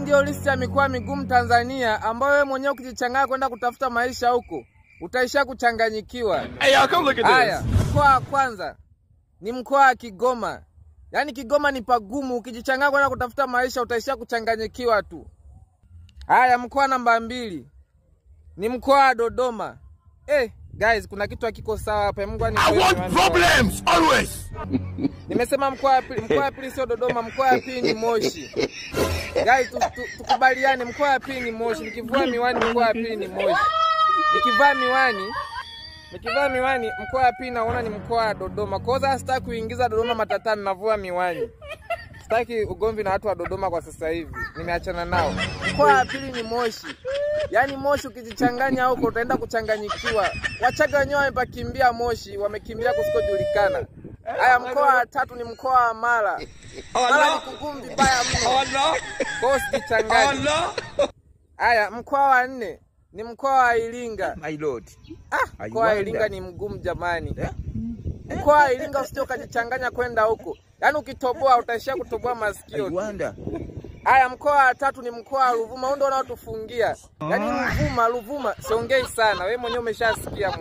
ndio list ya mikoa migumu Tanzania ambayo wewe mwenyewe ukijichanganya kwenda kutafuta maisha huko utaisha kuchanganyikiwa. Haya, mkoa wa kwanza ni mkoa wa Kigoma. Yaani Kigoma ni pagumu, ukijichanganya kwenda kutafuta maisha utaisha kuchanganyikiwa tu. Haya, mkoa namba 2 ni mkoa wa Dodoma. Guys, kuna kitu hakiko sawa hapa. Mungu anisaidie. I want problems always. Nimesema mkoa wa pili sio Dodoma, mkoa wa pili ni Moshi. Guys, tukubaliane, mkoa wa pili ni Moshi. Nikivua miwani mkoa wa pili ni Moshi. Nikivaa miwani mkoa wa pili naona ni mkoa wa Dodoma. Kwa sababu sitaki kuingiza Dodoma matatani, navua miwani. Sitaki ugomvi na watu wa Dodoma kwa sasa hivi. Nimeachana nao. Mkoa wa pili ni Moshi. Yaani Moshi ukijichanganya huko utaenda kuchanganyikiwa. Wachaga wenyewe wamepakimbia Moshi, wamekimbia kusikojulikana. Haya, mkoa wa 3 ni mkoa wa Mara. Mara ni kugumu vibaya mno. Kwa usijichanganye. Haya, mkoa wa 4 ni mkoa wa Iringa. My lord. Mkoa wa Iringa ni mgumu jamani. Mkoa wa Iringa usije ukajichanganya kwenda huko. Yaani ukitoboa utaishia kutoboa masikio. Haya, mkoa wa 3 ni mkoa wa Ruvuma. Ndio unaotufungia. Yaani Ruvuma, siongei sana. Wewe mwenyewe umeshasikia.